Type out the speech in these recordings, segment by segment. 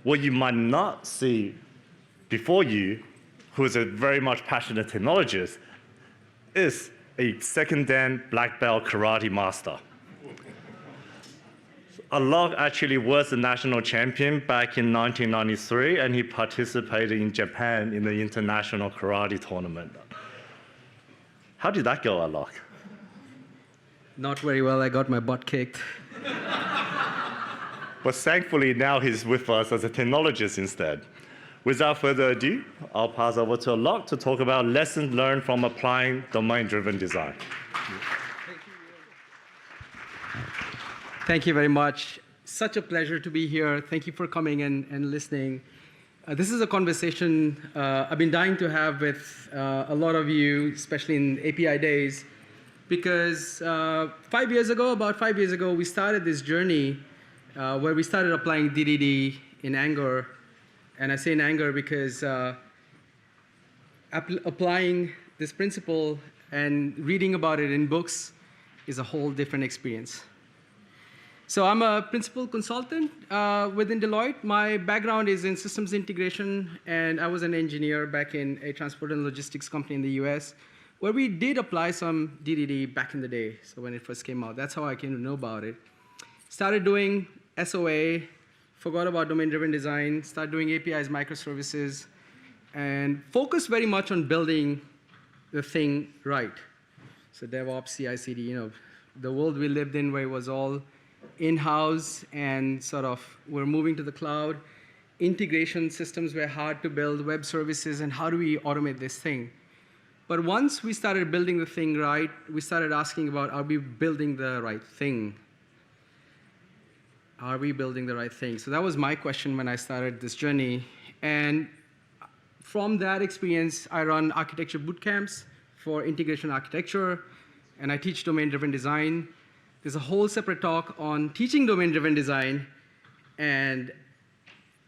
what you might not see before you, who is a very much passionate technologist, is a second-dan black belt karate master. Alok actually was the national champion back in 1993, and he participated in Japan in the international karate tournament. How did that go, Alok? Not very well. I got my butt kicked. But thankfully, now he's with us as a technologist instead. Without further ado, I'll pass over to Alok to talk about lessons learned from applying domain-driven design. Thank you very much. Such a pleasure to be here. Thank you for coming and listening. This is a conversation I've been dying to have with a lot of you, especially in API days, because about 5 years ago, we started this journey where we started applying DDD in anger. And I say in anger because applying this principle and reading about it in books is a whole different experience. So I'm a principal consultant within Deloitte. My background is in systems integration, and I was an engineer back in a transport and logistics company in the US, where we did apply some DDD back in the day, so when it first came out. That's how I came to know about it. Started doing SOA, forgot about domain-driven design, started doing APIs, microservices, and focused very much on building the thing right. So DevOps, CI/CD, the world we lived in where it was all in-house and sort of we're moving to the cloud. Integration systems were hard to build, web services, and how do we automate this thing? But once we started building the thing right, we started asking about, are we building the right thing? Are we building the right thing? So that was my question when I started this journey. And from that experience, I run architecture boot camps for integration architecture, and I teach domain-driven design. There's a whole separate talk on teaching domain-driven design and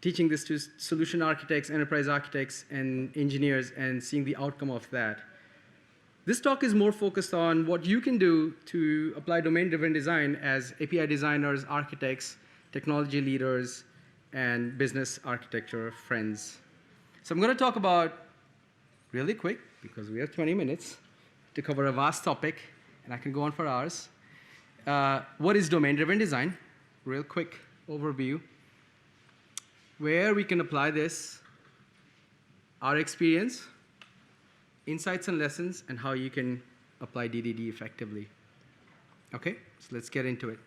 teaching this to solution architects, enterprise architects, and engineers, and seeing the outcome of that. This talk is more focused on what you can do to apply domain-driven design as API designers, architects, technology leaders, and business architecture friends. So I'm going to talk about, really quick, because we have 20 minutes, to cover a vast topic, and I can go on for hours. What is domain-driven design? Real quick overview. Where we can apply this, our experience, insights and lessons, and how you can apply DDD effectively. Okay, so let's get into it.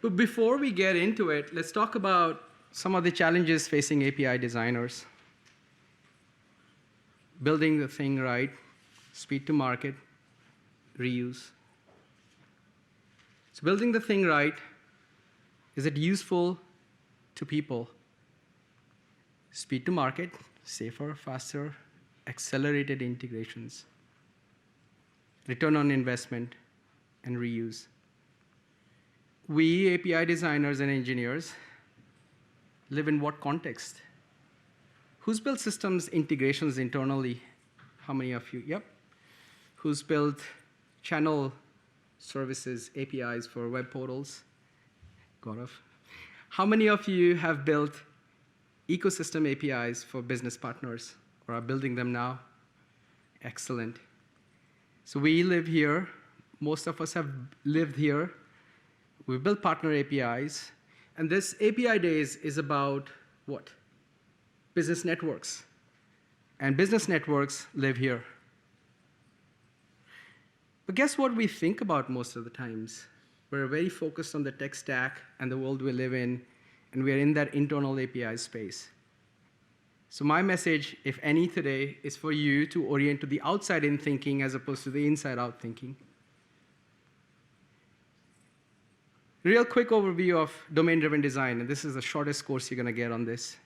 But before we get into it, let's talk about some of the challenges facing API designers. Building the thing right, speed to market, reuse. So building the thing right, is it useful to people? Speed to market, safer, faster, accelerated integrations, return on investment, and reuse. We API designers and engineers live in what context? Who's built systems integrations internally? How many of you? Yep. Who's built channel services, APIs for web portals? Gaurav. How many of you have built ecosystem APIs for business partners or are building them now? Excellent. So we live here. Most of us have lived here. We've built partner APIs. And this API Days is about what? Business networks. And business networks live here. But guess what we think about most of the times? We're very focused on the tech stack and the world we live in, and we're in that internal API space. So my message, if any today, is for you to orient to the outside-in thinking as opposed to the inside-out thinking. Real quick overview of domain-driven design, and this is the shortest course you're going to get on this.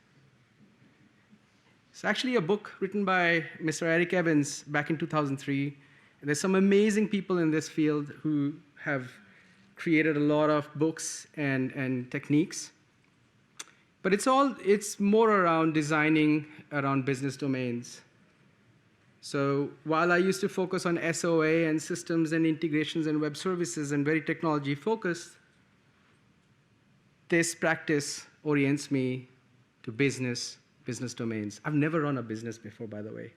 It's actually a book written by Mr. Eric Evans back in 2003. And there's some amazing people in this field who have created a lot of books and techniques. But it's more around designing around business domains. So while I used to focus on SOA and systems and integrations and web services and very technology focused, this practice orients me to business domains. I've never run a business before, by the way.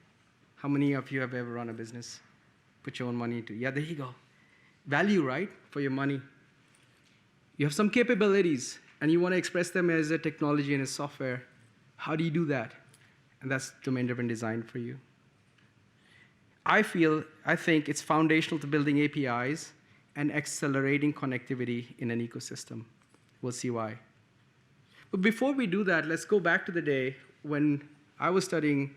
How many of you have ever run a business? Put your own money into, yeah, there you go. Value, right, for your money. You have some capabilities, and you want to express them as a technology and a software. How do you do that? And that's domain-driven design for you. I think it's foundational to building APIs and accelerating connectivity in an ecosystem. We'll see why. But before we do that, let's go back to the day when I was studying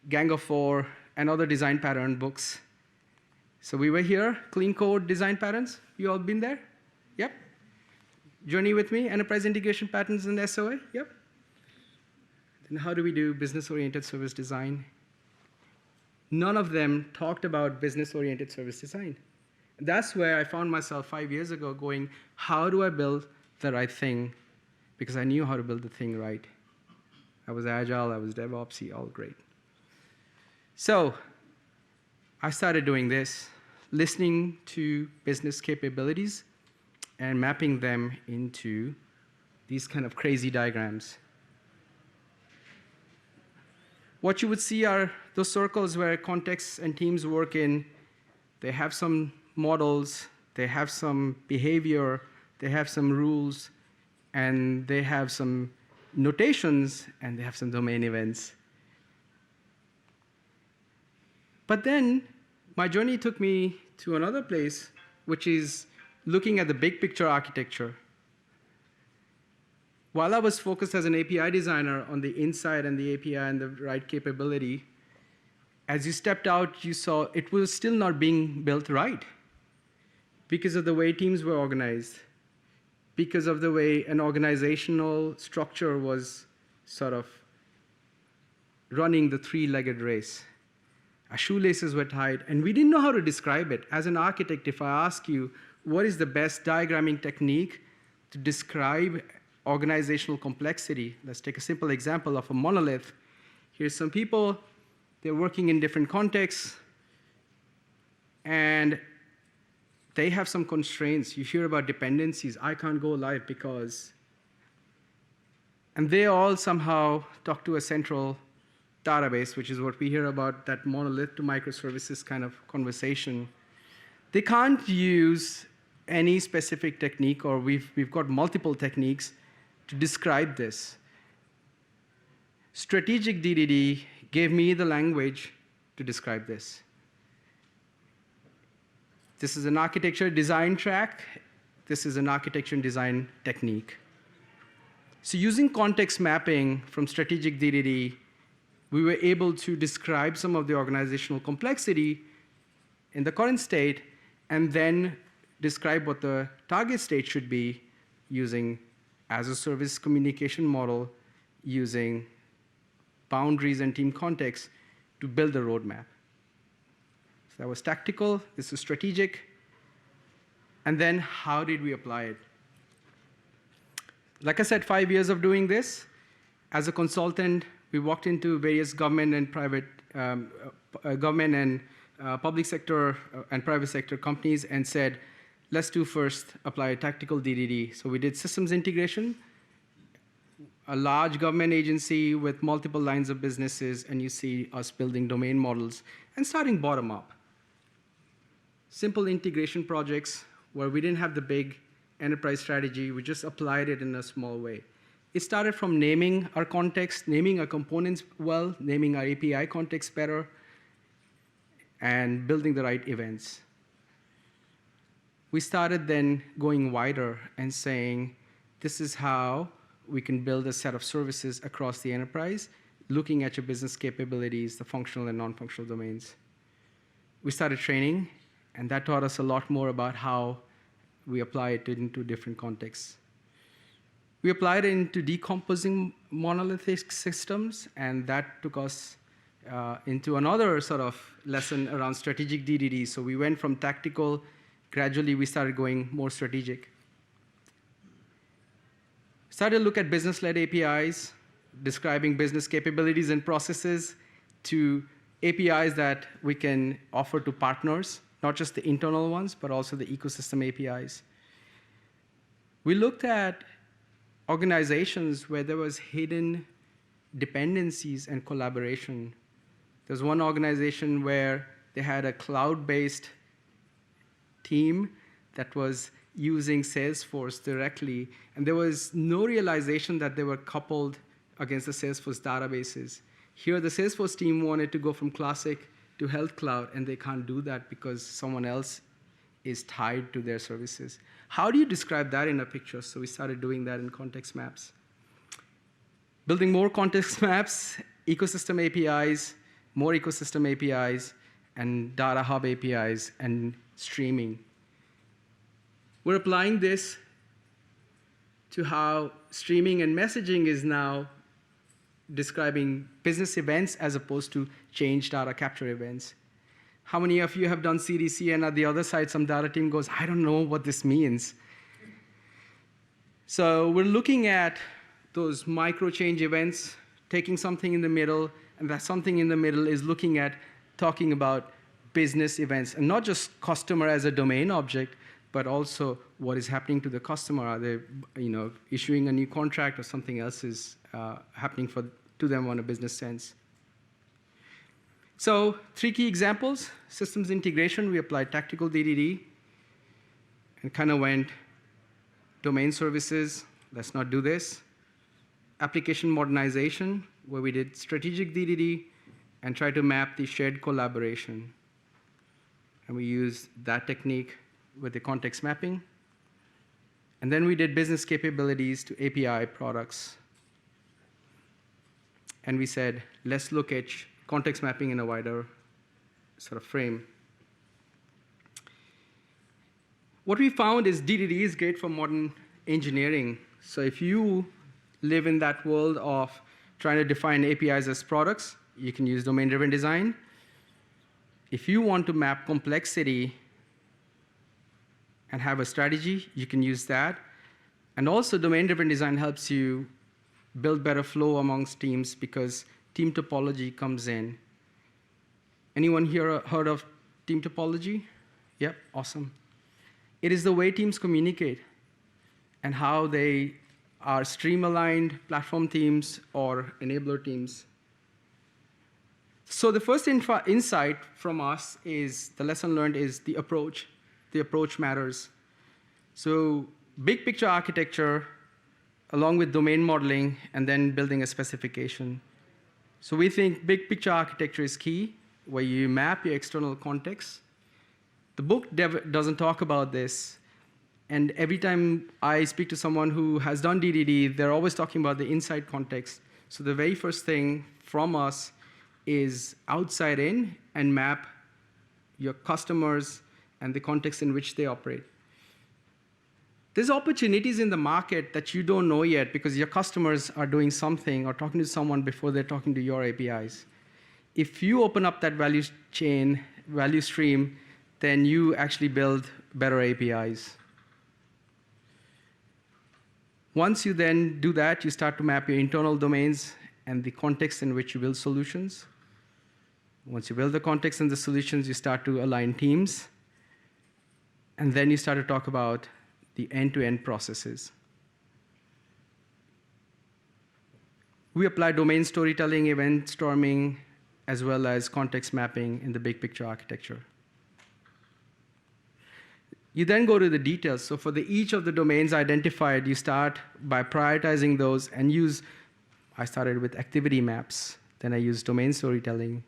Gang of Four and other design pattern books. So we were here, clean code design patterns. You all been there? Yep. Journey with me, enterprise integration patterns and SOA? Yep. Then how do we do business-oriented service design? None of them talked about business-oriented service design. That's where I found myself 5 years ago going, how do I build the right thing? Because I knew how to build the thing right. I was agile, I was DevOpsy, all great. So I started doing this, listening to business capabilities and mapping them into these kind of crazy diagrams. What you would see are those circles where contexts and teams work in. They have some models, they have some behavior, they have some rules, and they have some notations, and they have some domain events. But then my journey took me to another place, which is looking at the big picture architecture. While I was focused as an API designer on the inside and the API and the right capability, as you stepped out, you saw it was still not being built right because of the way teams were organized, because of the way an organizational structure was sort of running the three-legged race. Our shoelaces were tied, and we didn't know how to describe it. As an architect, if I ask you, what is the best diagramming technique to describe organizational complexity? Let's take a simple example of a monolith. Here's some people, they're working in different contexts, and they have some constraints. You hear about dependencies. I can't go live because, and they all somehow talk to a central database, which is what we hear about, that monolith to microservices kind of conversation. They can't use any specific technique, or we've got multiple techniques to describe this. Strategic DDD gave me the language to describe this. This is an architecture design track. This is an architecture and design technique. So using context mapping from strategic DDD, we were able to describe some of the organizational complexity in the current state, and then describe what the target state should be using as a service communication model, using boundaries and team context to build a roadmap. So that was tactical, this is strategic. And then how did we apply it? Like I said, 5 years of doing this. As a consultant, we walked into various government and private, public sector and private sector companies and said, let's do first apply tactical DDD. So we did systems integration, a large government agency with multiple lines of businesses, and you see us building domain models and starting bottom up. Simple integration projects where we didn't have the big enterprise strategy, we just applied it in a small way. It started from naming our context, naming our components well, naming our API context better, and building the right events. We started then going wider and saying, this is how we can build a set of services across the enterprise, looking at your business capabilities, the functional and non-functional domains. We started training, and that taught us a lot more about how we apply it into different contexts. We applied it into decomposing monolithic systems, and that took us into another sort of lesson around strategic DDD. So we went from tactical, gradually we started going more strategic. Started to look at business-led APIs, describing business capabilities and processes, to APIs that we can offer to partners, not just the internal ones, but also the ecosystem APIs. We looked at organizations where there was hidden dependencies and collaboration. There's one organization where they had a cloud-based team that was using Salesforce directly, and there was no realization that they were coupled against the Salesforce databases. Here, the Salesforce team wanted to go from Classic to Health Cloud, and they can't do that because someone else is tied to their services. How do you describe that in a picture? So we started doing that in context maps. Building more context maps, ecosystem APIs, more ecosystem APIs, and Data Hub APIs, and streaming. We're applying this to how streaming and messaging is now describing business events as opposed to change data capture events. How many of you have done CDC and at the other side some data team goes, I don't know what this means. So we're looking at those micro change events, taking something in the middle, and that something in the middle is looking at talking about business events, and not just customer as a domain object, but also what is happening to the customer. Are they issuing a new contract or something else is happening to them on a business sense? So 3 key examples. Systems integration, we applied tactical DDD and kind of went domain services, let's not do this. Application modernization, where we did strategic DDD and tried to map the shared collaboration. And we used that technique with the context mapping. And then we did business capabilities to API products. And we said, let's look at context mapping in a wider sort of frame. What we found is DDD is great for modern engineering. So if you live in that world of trying to define APIs as products, you can use domain-driven design. If you want to map complexity and have a strategy, you can use that. And also, domain-driven design helps you build better flow amongst teams because team topology comes in. Anyone here heard of team topology? Yep, awesome. It is the way teams communicate and how they are stream-aligned platform teams or enabler teams. So the first insight from us is, the lesson learned is the approach. The approach matters. So big picture architecture, along with domain modeling, and then building a specification. So we think big picture architecture is key, where you map your external context. The book doesn't talk about this. And every time I speak to someone who has done DDD, they're always talking about the inside context. So the very first thing from us is outside in and map your customers and the context in which they operate. There's opportunities in the market that you don't know yet because your customers are doing something or talking to someone before they're talking to your APIs. If you open up that value chain, value stream, then you actually build better APIs. Once you then do that, you start to map your internal domains and the context in which you build solutions. Once you build the context and the solutions, you start to align teams. And then you start to talk about the end-to-end processes. We apply domain storytelling, event storming, as well as context mapping in the big picture architecture. You then go to the details. So for each of the domains identified, you start by prioritizing those and I started with activity maps. Then I used domain storytelling,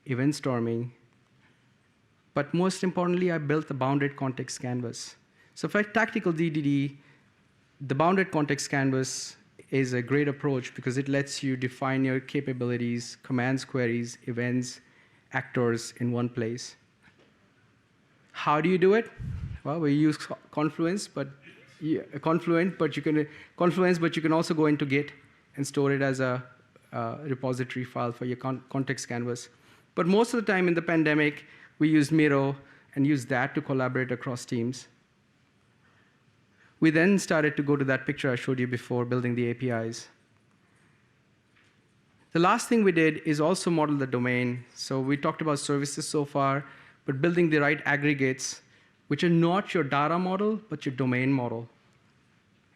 event storming. But most importantly, I built a bounded context canvas. So for tactical DDD, the bounded context canvas is a great approach because it lets you define your capabilities, commands, queries, events, actors in one place. How do you do it? Well, we use Confluence, but you can also go into Git and store it as a repository file for your context canvas. But most of the time in the pandemic, we used Miro and used that to collaborate across teams. We then started to go to that picture I showed you before, building the APIs. The last thing we did is also model the domain. So we talked about services so far, but building the right aggregates, which are not your data model, but your domain model.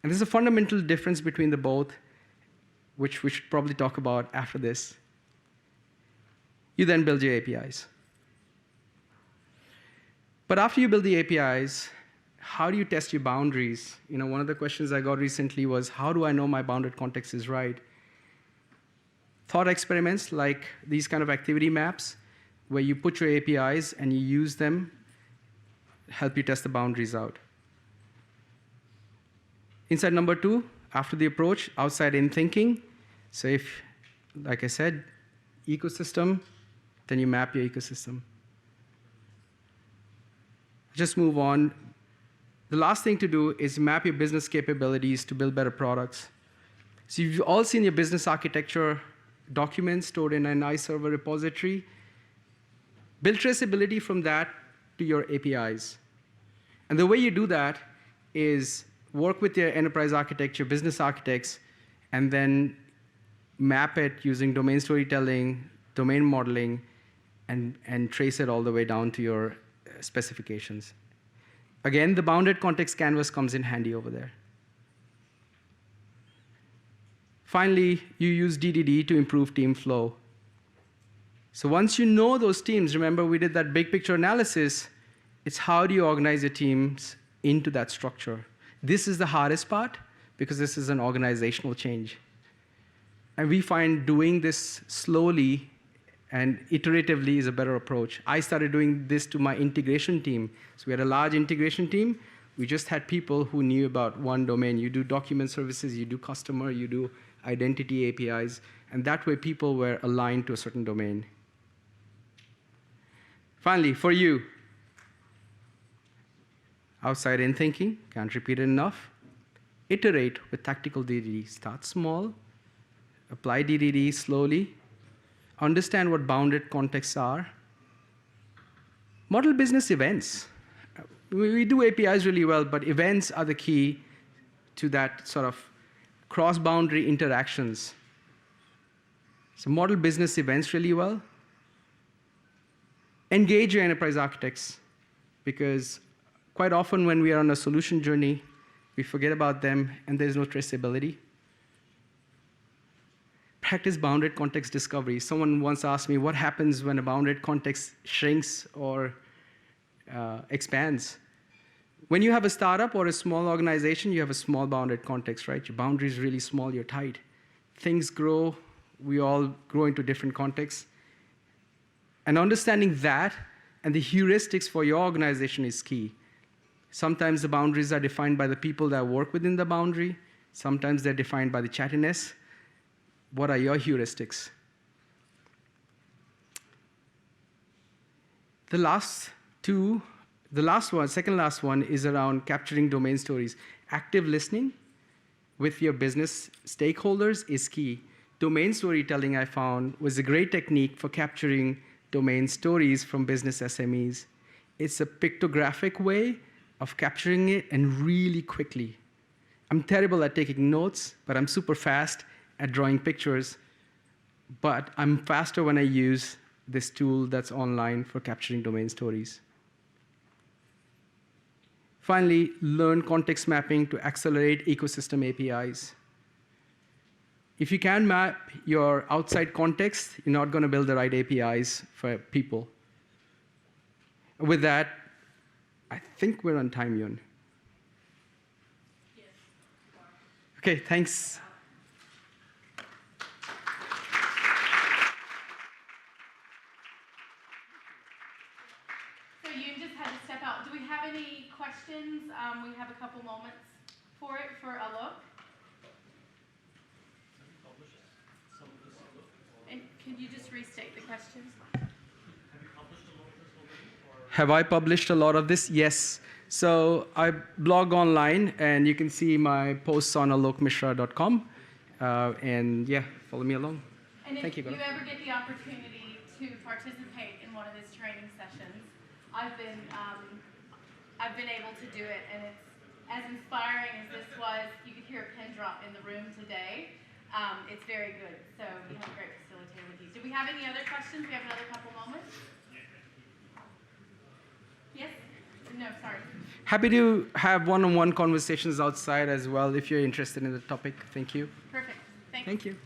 And there's a fundamental difference between the both, which we should probably talk about after this. You then build your APIs. But after you build the APIs, how do you test your boundaries? One of the questions I got recently was, how do I know my bounded context is right? Thought experiments like these kind of activity maps, where you put your APIs and you use them, help you test the boundaries out. Insight number 2, after the approach, outside-in thinking. So if, like I said, ecosystem, then you map your ecosystem. Just move on. The last thing to do is map your business capabilities to build better products. So you've all seen your business architecture documents stored in an iServer repository. Build traceability from that to your APIs. And the way you do that is work with your enterprise architecture, business architects, and then map it using domain storytelling, domain modeling, and trace it all the way down to your specifications. Again, the bounded context canvas comes in handy over there. Finally, you use DDD to improve team flow. So once you know those teams, remember we did that big picture analysis, it's how do you organize your teams into that structure. This is the hardest part because this is an organizational change. And we find doing this slowly and iteratively is a better approach. I started doing this to my integration team. So we had a large integration team. We just had people who knew about one domain. You do document services, you do customer, you do identity APIs, and that way people were aligned to a certain domain. Finally, for you, outside-in thinking, can't repeat it enough. Iterate with tactical DDD. Start small, apply DDD slowly, understand what bounded contexts are. Model business events. We do APIs really well, but events are the key to that sort of cross-boundary interactions. So model business events really well. Engage your enterprise architects, because quite often when we are on a solution journey, we forget about them and there's no traceability. Practice bounded context discovery. Someone once asked me, what happens when a bounded context shrinks or expands? When you have a startup or a small organization, you have a small bounded context, right? Your boundary is really small, you're tight. Things grow, we all grow into different contexts. And understanding that and the heuristics for your organization is key. Sometimes the boundaries are defined by the people that work within the boundary. Sometimes they're defined by the chattiness. What are your heuristics? Second last one is around capturing domain stories. Active listening with your business stakeholders is key. Domain storytelling, I found, was a great technique for capturing domain stories from business SMEs. It's a pictographic way of capturing it and really quickly. I'm terrible at taking notes, but I'm super fast at drawing pictures. But I'm faster when I use this tool that's online for capturing domain stories. Finally, learn context mapping to accelerate ecosystem APIs. If you can map your outside context, you're not going to build the right APIs for people. With that, I think we're on time, Yun. Yes. Okay, thanks. So you just had to step out. Do we have any questions? We have a couple moments for it for Alok. And can you just restate the question? Have I published a lot of this? Yes. So I blog online, and you can see my posts on alokmishra.com. And yeah, follow me along. And if Thank you, you Gaurav. ever get the opportunity to participate in one of his training sessions, I've been able to do it, and it's as inspiring as this was. You could hear a pin drop in the room today. It's very good. So you have a great facilitator with you. Do we have any other questions? We have another couple moments. Yes? No, sorry. Happy to have one-on-one conversations outside as well if you're interested in the topic. Thank you. Perfect. Thanks. Thank you.